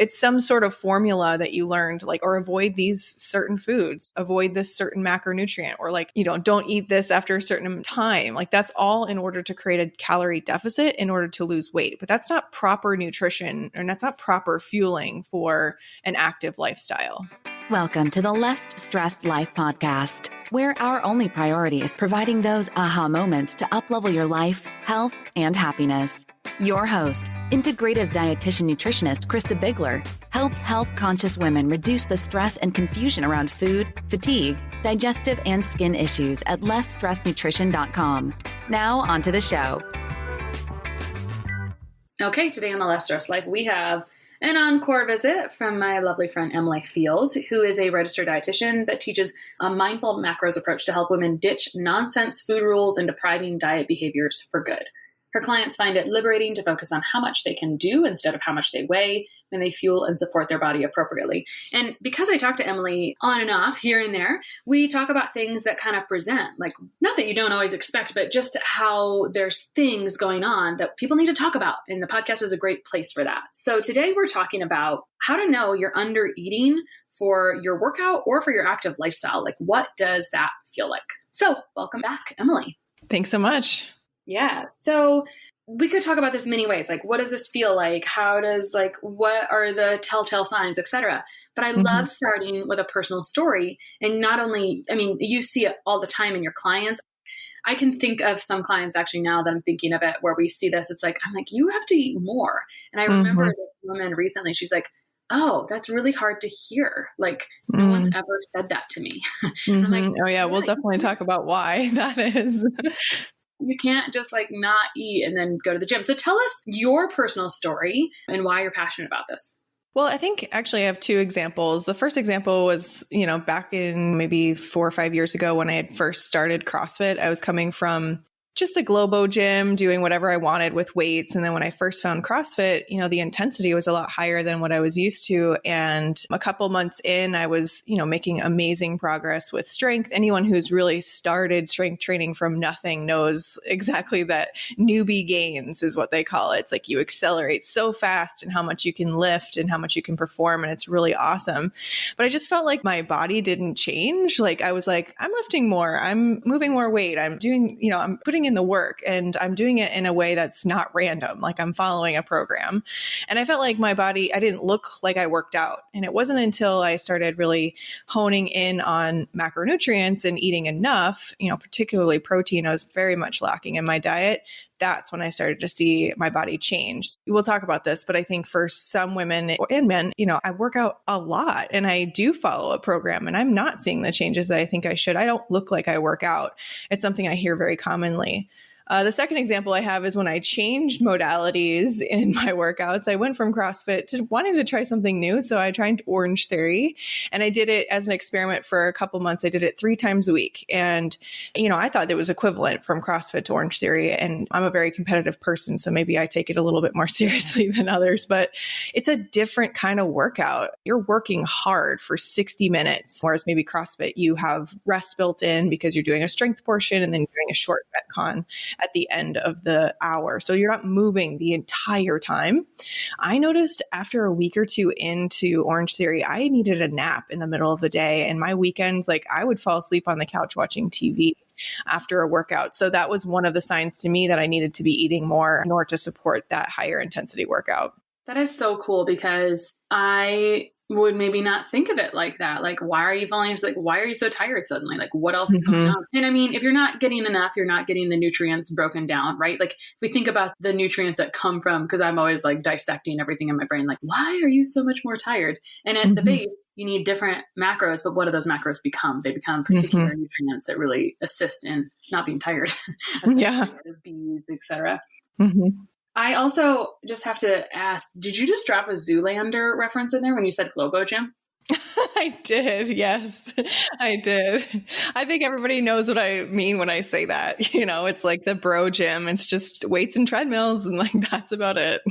it's some sort of formula that you learned, like, or avoid these certain foods, avoid this certain macronutrient, or like, don't eat this after a certain time. Like that's all in order to create a calorie deficit in order to lose weight. But that's not proper nutrition, and that's not proper fueling for an active lifestyle. Welcome to the Less Stressed Life podcast, where our only priority is providing those aha moments to uplevel your life, health, and happiness. Your host, integrative dietitian nutritionist Krista Bigler, helps health-conscious women reduce the stress and confusion around food, fatigue, digestive, and skin issues at lessstressednutrition.com. Now, on to the show. Okay, today on the Less Stressed Life, we have an encore visit from my lovely friend Emily Field, who is a registered dietitian that teaches a mindful macros approach to help women ditch nonsense food rules and depriving diet behaviors for good. Her clients find it liberating to focus on how much they can do instead of how much they weigh when they fuel and support their body appropriately. And because I talk to Emily on and off here and there, we talk about things that kind of present, like not that you don't always expect, but just how there's things going on that people need to talk about. And the podcast is a great place for that. So today we're talking about how to know you're under eating for your workout or for your active lifestyle. Like, what does that feel like? So welcome back, Emily. Thanks so much. Yeah. So we could talk about this many ways. Like, what does this feel like? What are the telltale signs, etc. But I love starting with a personal story. And not only, you see it all the time in your clients. I can think of some clients actually now that I'm thinking of it where we see this. I'm like, you have to eat more. And I remember this woman recently, she's like, oh, that's really hard to hear. Like, no one's ever said that to me. And I'm like, oh yeah, we'll definitely talk about why that is. You can't just not eat and then go to the gym. So tell us your personal story and why you're passionate about this. Well, I think actually I have two examples. The first example was, back in maybe 4 or 5 years ago when I had first started CrossFit. I was coming from just a Globo gym, doing whatever I wanted with weights. And then when I first found CrossFit, the intensity was a lot higher than what I was used to. And a couple months in, I was, making amazing progress with strength. Anyone who's really started strength training from nothing knows exactly that newbie gains is what they call it. It's like you accelerate so fast and how much you can lift and how much you can perform. And it's really awesome. But I just felt like my body didn't change. Like I was like, I'm lifting more, I'm moving more weight, I'm doing, I'm putting in the work, and I'm doing it in a way that's not random. Like I'm following a program. And I felt like my body, I didn't look like I worked out. And it wasn't until I started really honing in on macronutrients and eating enough, particularly protein, I was very much lacking in my diet. That's when I started to see my body change. We'll talk about this, but I think for some women and men, I work out a lot and I do follow a program and I'm not seeing the changes that I think I should. I don't look like I work out. It's something I hear very commonly. The second example I have is when I changed modalities in my workouts. I went from CrossFit to wanting to try something new. So I tried Orange Theory and I did it as an experiment for a couple months. I did it 3 times a week. And, I thought that was equivalent from CrossFit to Orange Theory. And I'm a very competitive person, so maybe I take it a little bit more seriously than others, but it's a different kind of workout. You're working hard for 60 minutes, whereas maybe CrossFit, you have rest built in because you're doing a strength portion and then you're doing a short Metcon at the end of the hour. So you're not moving the entire time. I noticed after a week or two into Orange Theory, I needed a nap in the middle of the day. And my weekends, I would fall asleep on the couch watching TV after a workout. So that was one of the signs to me that I needed to be eating more in order to support that higher intensity workout. That is so cool because I would maybe not think of it like that. Like, why are you falling asleep? Why are you so tired suddenly? Like, what else is going on? And if you're not getting enough, you're not getting the nutrients broken down, right? Like, if we think about the nutrients that come from, because I'm always dissecting everything in my brain, like, why are you so much more tired? And at the base, you need different macros, but what do those macros become? They become particular nutrients that really assist in not being tired. As bees, etc. I also just have to ask, did you just drop a Zoolander reference in there when you said Globo Gym? I did. Yes, I did. I think everybody knows what I mean when I say that. It's like the bro gym. It's just weights and treadmills and that's about it.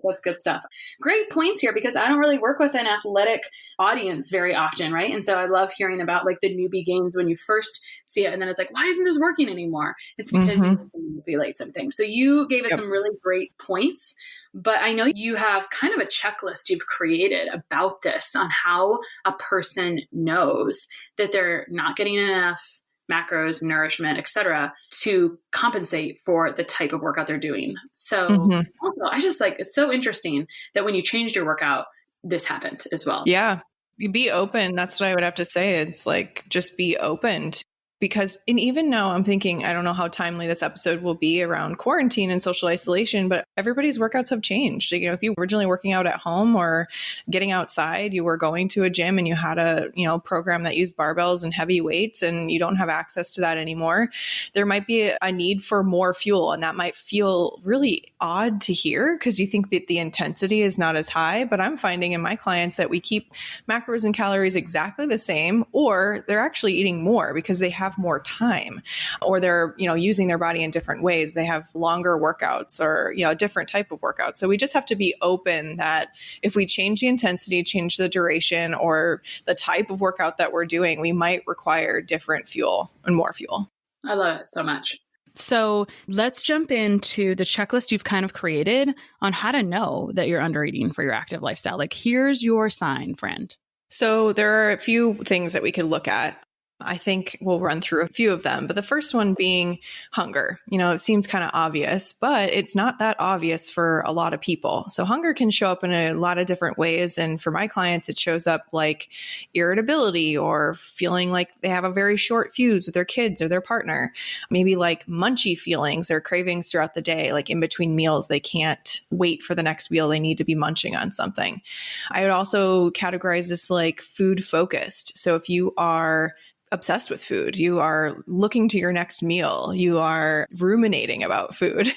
That's good stuff. Great points here, because I don't really work with an athletic audience very often, right? And so I love hearing about like the newbie gains when you first see it, and then it's like, why isn't this working anymore? It's because you can manipulate some things. So you gave us some really great points, but I know you have kind of a checklist you've created about this on how a person knows that they're not getting enough macros, nourishment, etc., to compensate for the type of workout they're doing. So also, I just like, it's so interesting that when you changed your workout, this happened as well. Yeah. You be open. That's what I would have to say. It's like, just be open. Because, and even now I'm thinking, I don't know how timely this episode will be around quarantine and social isolation, but everybody's workouts have changed. You know, if you were originally working out at home or getting outside, you were going to a gym and you had a, program that used barbells and heavy weights, and you don't have access to that anymore. There might be a need for more fuel, and that might feel really odd to hear because you think that the intensity is not as high. But I'm finding in my clients that we keep macros and calories exactly the same, or they're actually eating more because they have more time, or they're, using their body in different ways. They have longer workouts or, a different type of workout. So we just have to be open that if we change the intensity, change the duration or the type of workout that we're doing, we might require different fuel and more fuel. I love it so much. So let's jump into the checklist you've kind of created on how to know that you're undereating for your active lifestyle. Like, here's your sign, friend. So there are a few things that we could look at. I think we'll run through a few of them, but the first one being hunger. It seems kind of obvious, but it's not that obvious for a lot of people. So hunger can show up in a lot of different ways. And for my clients, it shows up like irritability or feeling like they have a very short fuse with their kids or their partner, maybe like munchy feelings or cravings throughout the day, like in between meals, they can't wait for the next meal. They need to be munching on something. I would also categorize this like food focused. So if you are obsessed with food, you are looking to your next meal, you are ruminating about food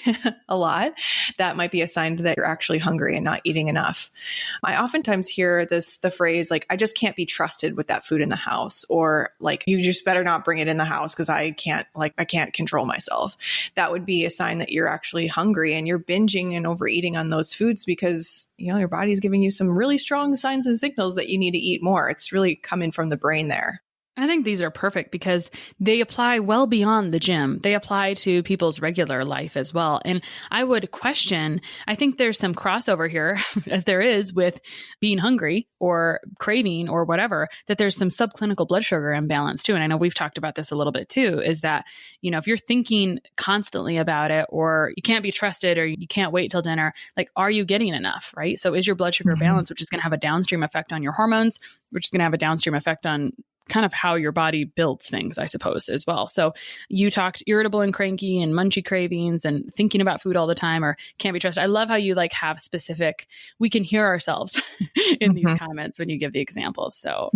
a lot, that might be a sign that you're actually hungry and not eating enough. I oftentimes hear the phrase like, I just can't be trusted with that food in the house, or like, you just better not bring it in the house because I can't control myself. That would be a sign that you're actually hungry and you're binging and overeating on those foods because, your body's giving you some really strong signs and signals that you need to eat more. It's really coming from the brain there. I think these are perfect because they apply well beyond the gym. They apply to people's regular life as well. And I would question, I think there's some crossover here, as there is with being hungry or craving or whatever, that there's some subclinical blood sugar imbalance too. And I know we've talked about this a little bit too, is that, if you're thinking constantly about it, or you can't be trusted, or you can't wait till dinner, like, are you getting enough, right? So is your blood sugar balanced, which is going to have a downstream effect on your hormones, which is going to have a downstream effect on kind of how your body builds things, I suppose, as well. So you talked irritable and cranky and munchy cravings and thinking about food all the time or can't be trusted. I love how you like have specific, we can hear ourselves in these comments when you give the examples. So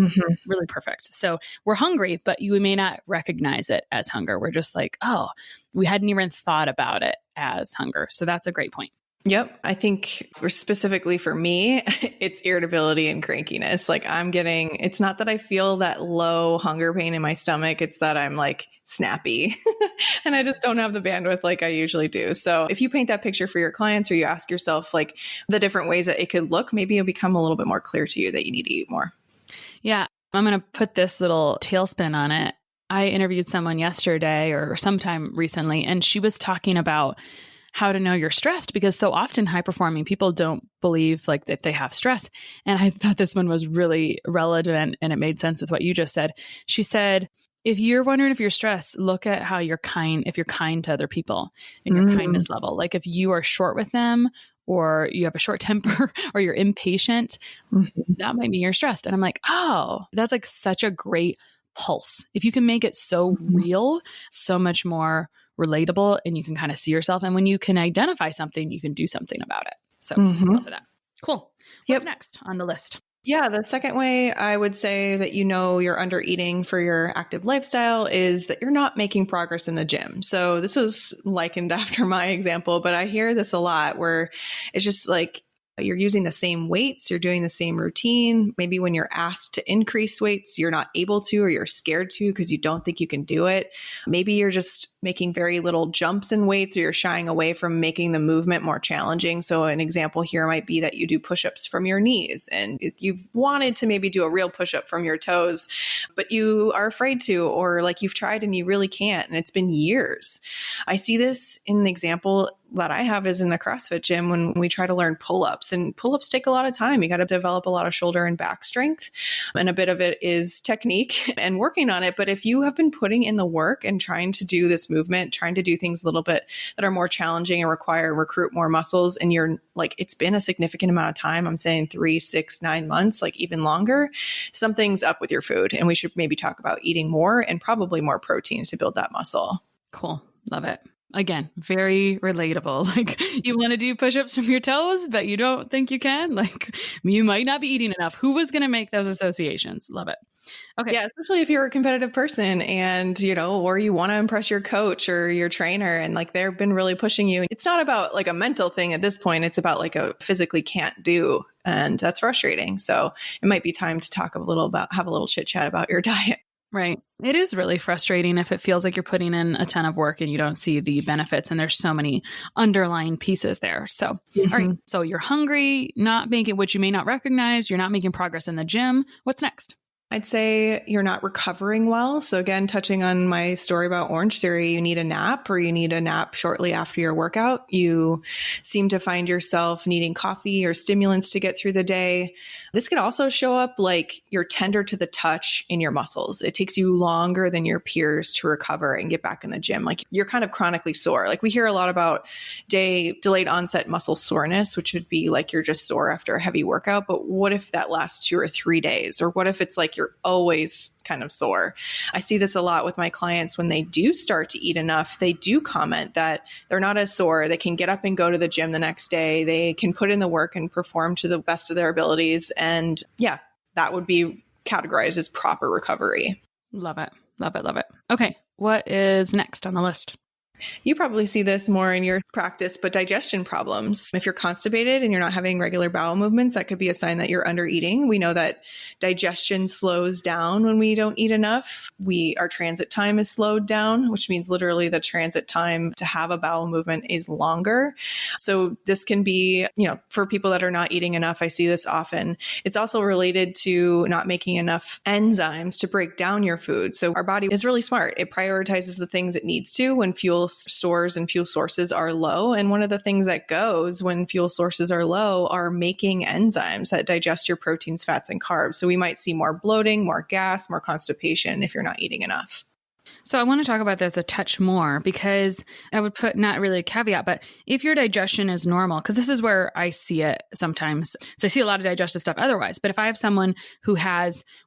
really perfect. So we're hungry, but you may not recognize it as hunger. We're just like, oh, we hadn't even thought about it as hunger. So that's a great point. Yep. I think specifically for me, it's irritability and crankiness. Like it's not that I feel that low hunger pain in my stomach. It's that I'm like snappy and I just don't have the bandwidth like I usually do. So if you paint that picture for your clients or you ask yourself like the different ways that it could look, maybe it'll become a little bit more clear to you that you need to eat more. Yeah. I'm going to put this little tailspin on it. I interviewed someone yesterday or sometime recently, and she was talking about how to know you're stressed, because so often high performing people don't believe like that they have stress. And I thought this one was really relevant and it made sense with what you just said. She said, if you're wondering if you're stressed, look at how you're kind, if you're kind to other people and your kindness level. Like if you are short with them, or you have a short temper, or you're impatient, that might mean you're stressed. And I'm like, oh, that's like such a great pulse. If you can make it so real, so much more relatable, and you can kind of see yourself. And when you can identify something, you can do something about it. So I love that. Cool. What's next on the list? Yeah, the second way I would say that you're under eating for your active lifestyle is that you're not making progress in the gym. So this was likened after my example, but I hear this a lot where it's just like, you're using the same weights, you're doing the same routine. Maybe when you're asked to increase weights, you're not able to, or you're scared to because you don't think you can do it. Maybe you're just making very little jumps in weights, or you're shying away from making the movement more challenging. So an example here might be that you do push-ups from your knees and you've wanted to maybe do a real push-up from your toes, but you are afraid to, or like you've tried and you really can't, and it's been years. I see this in the example that I have is in the CrossFit gym when we try to learn pull-ups, and pull-ups take a lot of time. You got to develop a lot of shoulder and back strength, and a bit of it is technique and working on it. But if you have been putting in the work and trying to do this movement, trying to do things a little bit that are more challenging and require recruit more muscles, and you're like, it's been a significant amount of time, I'm saying 3, 6, 9 months, like even longer, something's up with your food. And we should maybe talk about eating more and probably more protein to build that muscle. Cool. Love it. Again, very relatable. Like, you want to do push-ups from your toes, but you don't think you can. Like, you might not be eating enough. Who was going to make those associations? Love it. Okay. Yeah, especially if you're a competitive person and, or you want to impress your coach or your trainer and like they've been really pushing you. It's not about like a mental thing at this point. It's about like a physically can't do. And that's frustrating. So it might be time to talk have a little chit chat about your diet. Right. It is really frustrating if it feels like you're putting in a ton of work and you don't see the benefits, and there's so many underlying pieces there. So, All right. So you're hungry, not making, which you may not recognize. You're not making progress in the gym. What's next? I'd say you're not recovering well. So again, touching on my story about Orange Theory, you need a nap, or you need a nap shortly after your workout. You seem to find yourself needing coffee or stimulants to get through the day. This could also show up like you're tender to the touch in your muscles. It takes you longer than your peers to recover and get back in the gym. Like you're kind of chronically sore. Like we hear a lot about delayed onset muscle soreness, which would be like you're just sore after a heavy workout. But what if that lasts 2 or 3 days? Or what if it's like you're always kind of sore? I see this a lot with my clients. When they do start to eat enough, they do comment that they're not as sore. They can get up and go to the gym the next day. They can put in the work and perform to the best of their abilities. And yeah, that would be categorized as proper recovery. Love it. Love it. Love it. Okay. What is next on the list? You probably see this more in your practice, but digestion problems. If you're constipated and you're not having regular bowel movements, that could be a sign that you're under eating. We know that digestion slows down when we don't eat enough. Our transit time is slowed down, which means literally the transit time to have a bowel movement is longer. So this can be, for people that are not eating enough, I see this often. It's also related to not making enough enzymes to break down your food. So our body is really smart. It prioritizes the things it needs to when fuel stores and fuel sources are low. And one of the things that goes when fuel sources are low are making enzymes that digest your proteins, fats, and carbs. So we might see more bloating, more gas, more constipation if you're not eating enough. So I want to talk about this a touch more, because I would put not really a caveat, but if your digestion is normal, because this is where I see it sometimes. So I see a lot of digestive stuff otherwise, but if I have someone who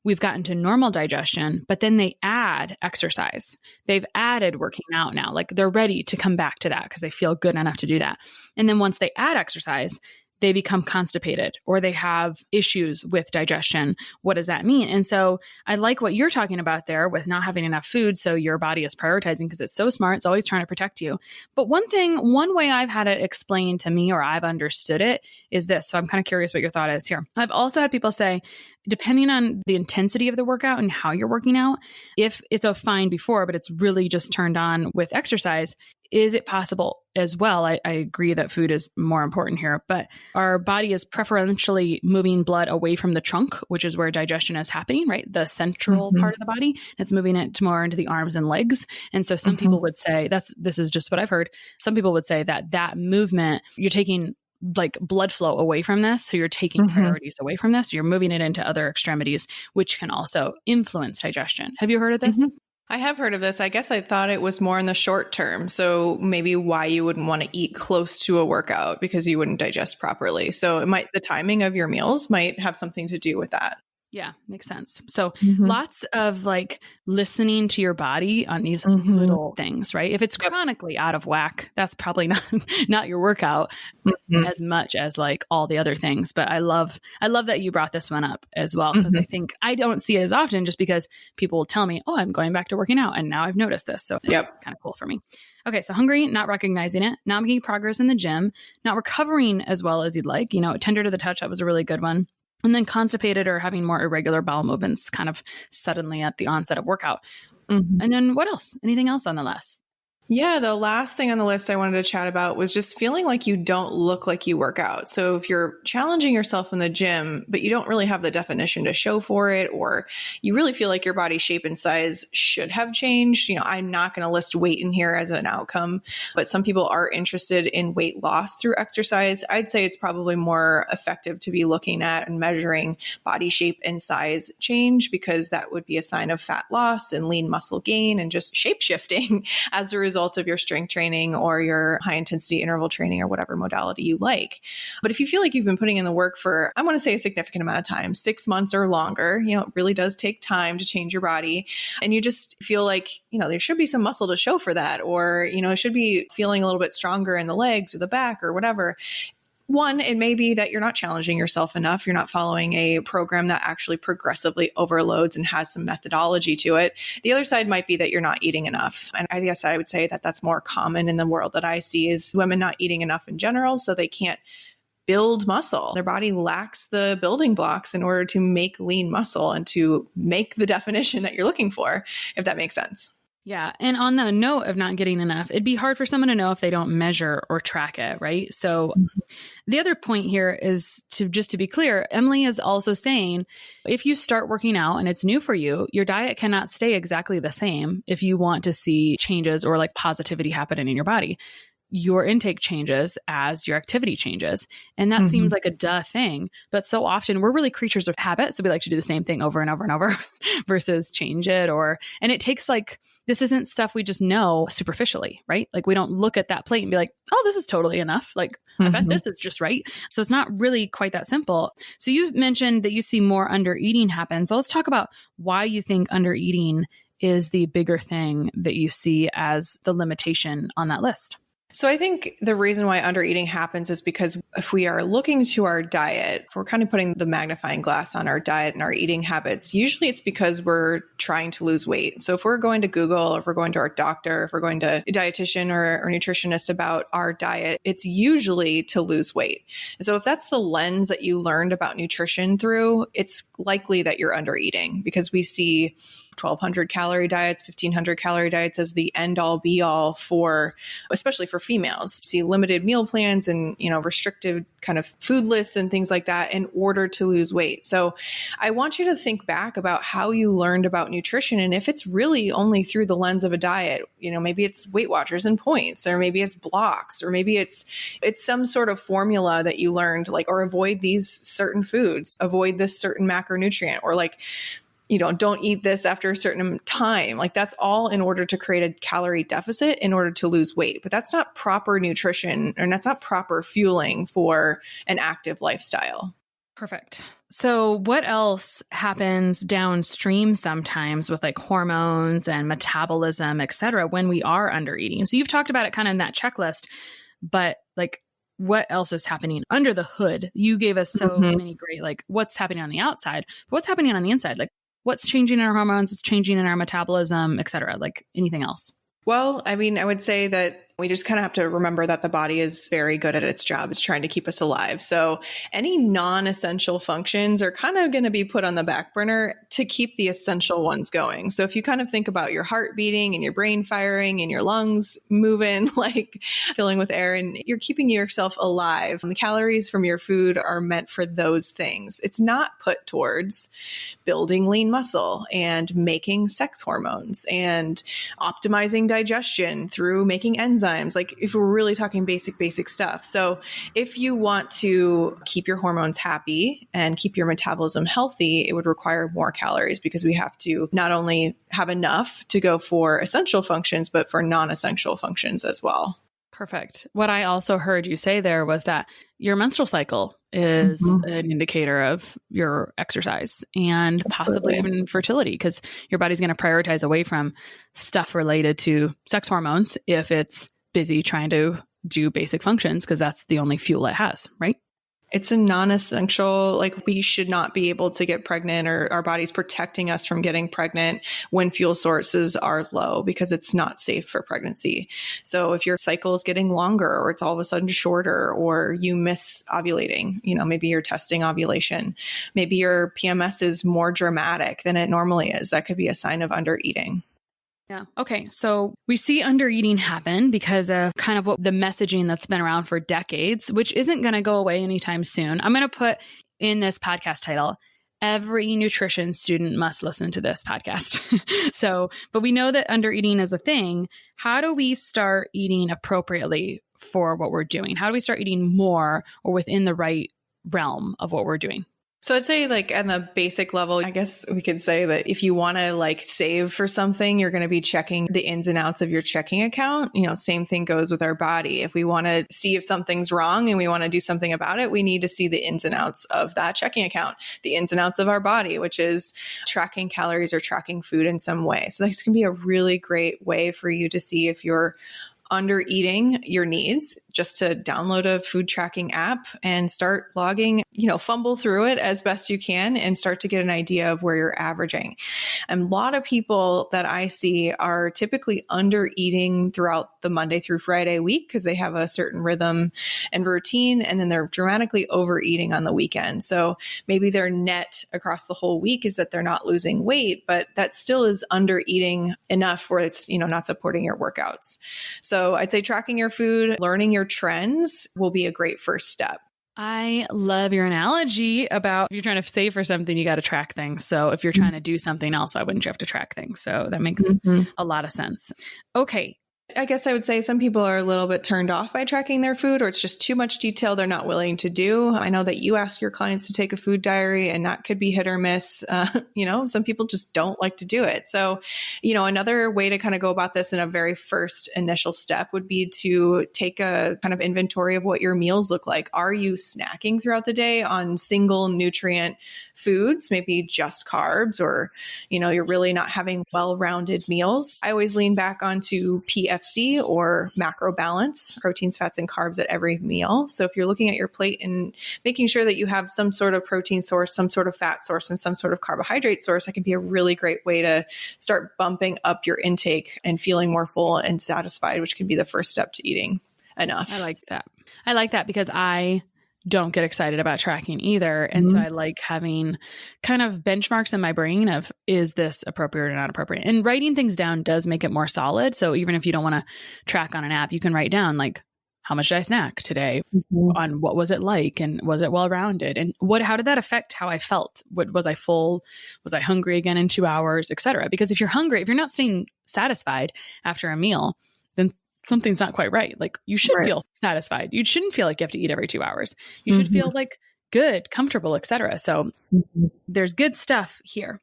we've gotten to normal digestion, but then they add exercise, they've added working out now, like they're ready to come back to that because they feel good enough to do that. And then once they add exercise, they become constipated or they have issues with digestion. What does that mean? And so I like what you're talking about there with not having enough food. So your body is prioritizing because it's so smart. It's always trying to protect you. But one way I've had it explained to me, or I've understood it, is this. So I'm kind of curious what your thought is here. I've also had people say, depending on the intensity of the workout and how you're working out, if it's a fine before, but it's really just turned on with exercise, is it possible as well? I agree that food is more important here, but our body is preferentially moving blood away from the trunk, which is where digestion is happening, right? The central part of the body. It's moving it more into the arms and legs. And so some people would say, this is just what I've heard. Some people would say that movement, you're taking like blood flow away from this. So you're taking priorities away from this. You're moving it into other extremities, which can also influence digestion. Have you heard of this? I have heard of this. I guess I thought it was more in the short term. So maybe why you wouldn't want to eat close to a workout, because you wouldn't digest properly. So the timing of your meals might have something to do with that. Yeah, makes sense. So Mm-hmm. lots of like listening to your body on these Mm-hmm. little things, right? If it's chronically out of whack, that's probably not your workout Mm-hmm. as much as like all the other things. But I love that you brought this one up as well, because I think I don't see it as often just because people will tell me, oh, I'm going back to working out. And now I've noticed this. So it's kind of cool for me. Okay. So hungry, not recognizing it, not making progress in the gym, not recovering as well as you'd like, tender to the touch. That was a really good one. And then constipated or having more irregular bowel movements kind of suddenly at the onset of workout. Mm-hmm. And then what else? Anything else on the list? Yeah, the last thing on the list I wanted to chat about was just feeling like you don't look like you work out. So if you're challenging yourself in the gym, but you don't really have the definition to show for it, or you really feel like your body shape and size should have changed, I'm not going to list weight in here as an outcome, but some people are interested in weight loss through exercise. I'd say it's probably more effective to be looking at and measuring body shape and size change, because that would be a sign of fat loss and lean muscle gain and just shape shifting as a result of your strength training or your high intensity interval training or whatever modality you like. But if you feel like you've been putting in the work for, I want to say a significant amount of time, 6 months or longer, it really does take time to change your body. And you just feel like, there should be some muscle to show for that, or, it should be feeling a little bit stronger in the legs or the back or whatever. One, it may be that you're not challenging yourself enough. You're not following a program that actually progressively overloads and has some methodology to it. The other side might be that you're not eating enough. And I guess I would say that that's more common in the world that I see, is women not eating enough in general, so they can't build muscle. Their body lacks the building blocks in order to make lean muscle and to make the definition that you're looking for, if that makes sense. Yeah. And on the note of not getting enough, it'd be hard for someone to know if they don't measure or track it, right? So the other point here is to be clear, Emily is also saying, if you start working out and it's new for you, your diet cannot stay exactly the same if you want to see changes or like positivity happening in your body. Your intake changes as your activity changes. And that seems like a duh thing. But so often we're really creatures of habit. So we like to do the same thing over and over and over versus change it. And it takes this isn't stuff we just know superficially, right? Like we don't look at that plate and be like, oh, this is totally enough. Like I bet this is just right. So it's not really quite that simple. So you mentioned that you see more undereating happen. So let's talk about why you think undereating is the bigger thing that you see as the limitation on that list. So I think the reason why undereating happens is because if we are looking to our diet, if we're kind of putting the magnifying glass on our diet and our eating habits, usually it's because we're trying to lose weight. So if we're going to Google, or if we're going to our doctor, if we're going to a dietitian or nutritionist about our diet, it's usually to lose weight. So if that's the lens that you learned about nutrition through, it's likely that you're undereating, because we see 1,200 calorie diets, 1,500 calorie diets as the end all be all for, especially for females. See limited meal plans and, restrictive kind of food lists and things like that in order to lose weight. So I want you to think back about how you learned about nutrition. And if it's really only through the lens of a diet, maybe it's Weight Watchers and points, or maybe it's blocks, or maybe it's some sort of formula that you learned, like, or avoid these certain foods, avoid this certain macronutrient, or don't eat this after a certain time. Like that's all in order to create a calorie deficit in order to lose weight. But that's not proper nutrition, and that's not proper fueling for an active lifestyle. Perfect. So what else happens downstream sometimes with like hormones and metabolism, et cetera, when we are undereating? So you've talked about it kind of in that checklist, but like what else is happening under the hood? You gave us so many great, like what's happening on the outside, but what's happening on the inside? Like what's changing in our hormones, what's changing in our metabolism, et cetera, like anything else? Well, I would say that we just kind of have to remember that the body is very good at its job. It's trying to keep us alive. So any non-essential functions are kind of going to be put on the back burner to keep the essential ones going. So if you kind of think about your heart beating and your brain firing and your lungs moving, like filling with air, and you're keeping yourself alive, the calories from your food are meant for those things. It's not put towards building lean muscle and making sex hormones and optimizing digestion through making enzymes. Like if we're really talking basic stuff. So if you want to keep your hormones happy and keep your metabolism healthy, it would require more calories, because we have to not only have enough to go for essential functions, but for non-essential functions as well. Perfect. What I also heard you say there was that your menstrual cycle is an indicator of your exercise and possibly even fertility, because your body's going to prioritize away from stuff related to sex hormones if it's busy trying to do basic functions, because that's the only fuel it has, right? It's a non-essential, like we should not be able to get pregnant, or our body's protecting us from getting pregnant when fuel sources are low, because it's not safe for pregnancy. So if your cycle is getting longer, or it's all of a sudden shorter, or you miss ovulating, maybe you're testing ovulation, maybe your PMS is more dramatic than it normally is, that could be a sign of undereating. Yeah. Okay. So we see undereating happen because of kind of what the messaging that's been around for decades, which isn't going to go away anytime soon. I'm going to put in this podcast title, every nutrition student must listen to this podcast. But we know that undereating is a thing. How do we start eating appropriately for what we're doing? How do we start eating more or within the right realm of what we're doing? So I'd say like on the basic level, I guess we could say that if you want to like save for something, you're going to be checking the ins and outs of your checking account. Same thing goes with our body. If we want to see if something's wrong and we want to do something about it, we need to see the ins and outs of that checking account, the ins and outs of our body, which is tracking calories or tracking food in some way. So this can be a really great way for you to see if you're under eating your needs, just to download a food tracking app and start logging, fumble through it as best you can and start to get an idea of where you're averaging. And a lot of people that I see are typically under eating throughout the Monday through Friday week because they have a certain rhythm and routine, and then they're dramatically overeating on the weekend. So maybe their net across the whole week is that they're not losing weight, but that still is under eating enough where it's, not supporting your workouts. So I'd say tracking your food, learning your trends will be a great first step. I love your analogy about if you're trying to save for something, you got to track things. So if you're trying to do something else, why wouldn't you have to track things? So that makes a lot of sense. Okay. I guess I would say some people are a little bit turned off by tracking their food, or it's just too much detail they're not willing to do. I know that you ask your clients to take a food diary, and that could be hit or miss. Some people just don't like to do it. So, another way to kind of go about this in a very first initial step would be to take a kind of inventory of what your meals look like. Are you snacking throughout the day on single nutrient foods, maybe just carbs, or, you're really not having well-rounded meals? I always lean back onto PFC, or macro balance, proteins, fats, and carbs at every meal. So if you're looking at your plate and making sure that you have some sort of protein source, some sort of fat source, and some sort of carbohydrate source, that can be a really great way to start bumping up your intake and feeling more full and satisfied, which can be the first step to eating enough. I like that because I don't get excited about tracking either. And so I like having kind of benchmarks in my brain of, is this appropriate or not appropriate? And writing things down does make it more solid. So even if you don't want to track on an app, you can write down like, how much did I snack today? On what was it like? And was it well-rounded? And how did that affect how I felt? Was I full? Was I hungry again in 2 hours, et cetera? Because if you're hungry, if you're not staying satisfied after a meal, then something's not quite right. Like you should feel satisfied. You shouldn't feel like you have to eat every 2 hours. You should feel like good, comfortable, etc. So there's good stuff here.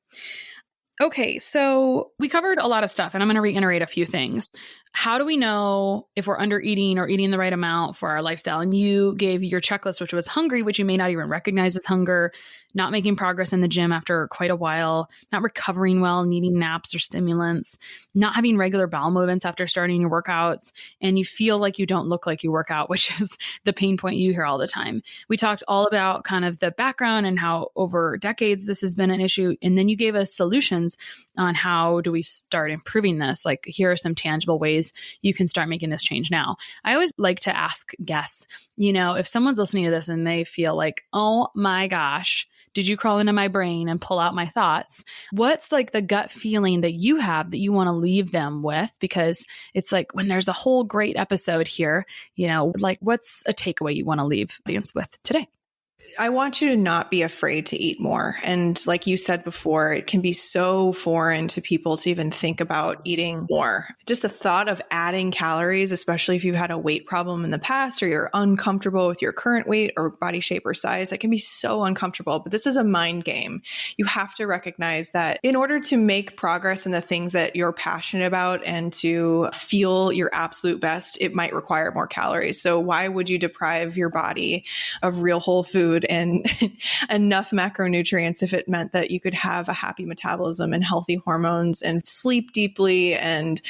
Okay. So we covered a lot of stuff, and I'm going to reiterate a few things. How do we know if we're under eating or eating the right amount for our lifestyle? And you gave your checklist, which was hungry, which you may not even recognize as hunger, not making progress in the gym after quite a while, not recovering well, needing naps or stimulants, not having regular bowel movements after starting your workouts, and you feel like you don't look like you work out, which is the pain point you hear all the time. We talked all about kind of the background and how over decades this has been an issue. And then you gave us solutions on how do we start improving this? Like, here are some tangible ways you can start making this change now. I always like to ask guests, if someone's listening to this and they feel like, oh my gosh, did you crawl into my brain and pull out my thoughts? What's like the gut feeling that you have that you want to leave them with? Because it's like when there's a whole great episode here, like what's a takeaway you want to leave the audience with today? I want you to not be afraid to eat more. And like you said before, it can be so foreign to people to even think about eating more. Just the thought of adding calories, especially if you've had a weight problem in the past or you're uncomfortable with your current weight or body shape or size, that can be so uncomfortable. But this is a mind game. You have to recognize that in order to make progress in the things that you're passionate about and to feel your absolute best, it might require more calories. So why would you deprive your body of real whole food and enough macronutrients if it meant that you could have a happy metabolism and healthy hormones and sleep deeply and,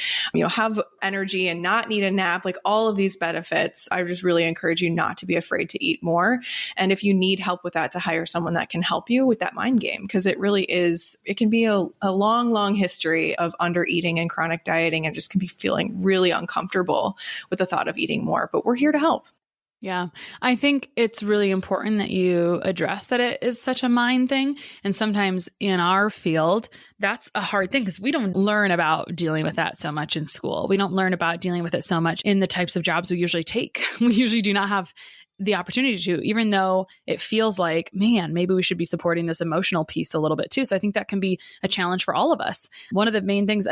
have energy and not need a nap, like all of these benefits? I just really encourage you not to be afraid to eat more. And if you need help with that, to hire someone that can help you with that mind game, because it really is, it can be a long, long history of under eating and chronic dieting and just can be feeling really uncomfortable with the thought of eating more, but we're here to help. Yeah. I think it's really important that you address that it is such a mind thing. And sometimes in our field, that's a hard thing because we don't learn about dealing with that so much in school. We don't learn about dealing with it so much in the types of jobs we usually take. We usually do not have the opportunity to, even though it feels like, man, maybe we should be supporting this emotional piece a little bit too. So I think that can be a challenge for all of us. One of the main things,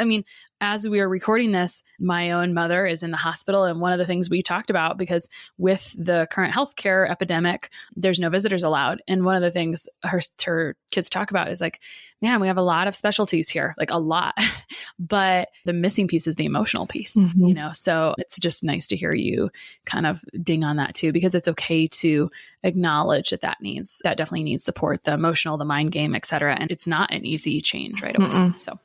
as we are recording this, my own mother is in the hospital. And one of the things we talked about, because with the current healthcare epidemic, there's no visitors allowed. And one of the things her kids talk about is like, man, we have a lot of specialties here, like a lot, but the missing piece is the emotional piece, so it's just nice to hear you kind of ding on that too, because it's okay to acknowledge that definitely needs support, the emotional, the mind game, et cetera. And it's not an easy change right away. So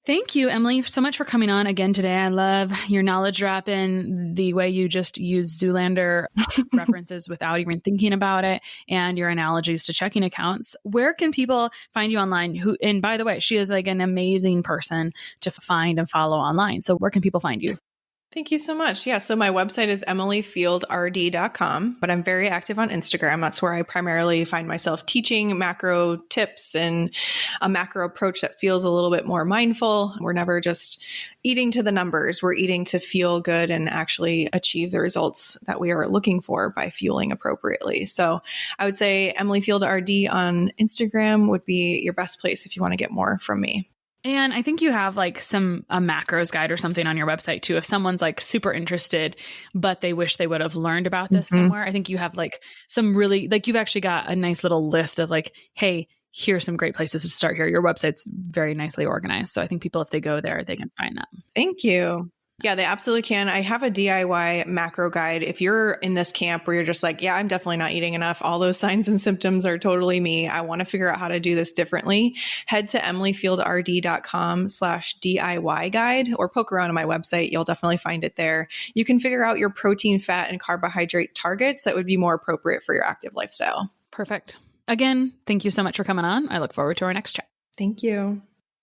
thank you, Emily, so much for coming on again today. I love your knowledge drop in the way you just use Zoolander references without even thinking about it, and your analogies to checking accounts. Where can people find you online? And by the way, she is like an amazing person to find and follow online. So where can people find you? Thank you so much. Yeah. So my website is emilyfieldrd.com, but I'm very active on Instagram. That's where I primarily find myself teaching macro tips and a macro approach that feels a little bit more mindful. We're never just eating to the numbers. We're eating to feel good and actually achieve the results that we are looking for by fueling appropriately. So I would say emilyfieldrd on Instagram would be your best place if you want to get more from me. And I think you have like a macros guide or something on your website too. If someone's like super interested, but they wish they would have learned about this somewhere, I think you have like some really, like you've actually got a nice little list of like, hey, here's some great places to start here. Your website's very nicely organized. So I think people, if they go there, they can find that. Thank you. Yeah, they absolutely can. I have a DIY macro guide. If you're in this camp where you're just like, yeah, I'm definitely not eating enough. All those signs and symptoms are totally me. I want to figure out how to do this differently. Head to emilyfieldrd.com/DIY guide or poke around on my website. You'll definitely find it there. You can figure out your protein, fat, and carbohydrate targets that would be more appropriate for your active lifestyle. Perfect. Again, thank you so much for coming on. I look forward to our next chat. Thank you.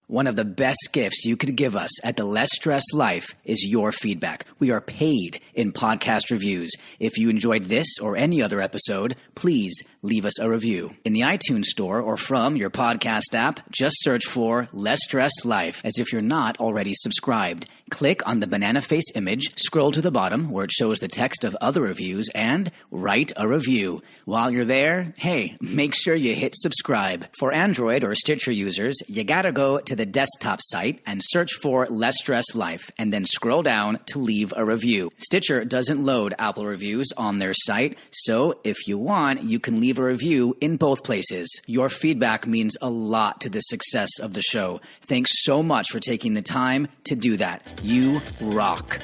One of the best gifts you could give us at the Less Stress Life is your feedback. We are paid in podcast reviews. If you enjoyed this or any other episode, please leave us a review. In the iTunes store or from your podcast app, just search for Less Stress Life as if you're not already subscribed. Click on the banana face image, scroll to the bottom where it shows the text of other reviews, and write a review. While you're there, hey, make sure you hit subscribe. For Android or Stitcher users, you gotta go to the desktop site and search for Less Stress Life and then scroll down to leave a review. Stitcher doesn't load Apple reviews on their site, so if you want, you can leave a review in both places. Your feedback means a lot to the success of the show. Thanks so much for taking the time to do that. You rock.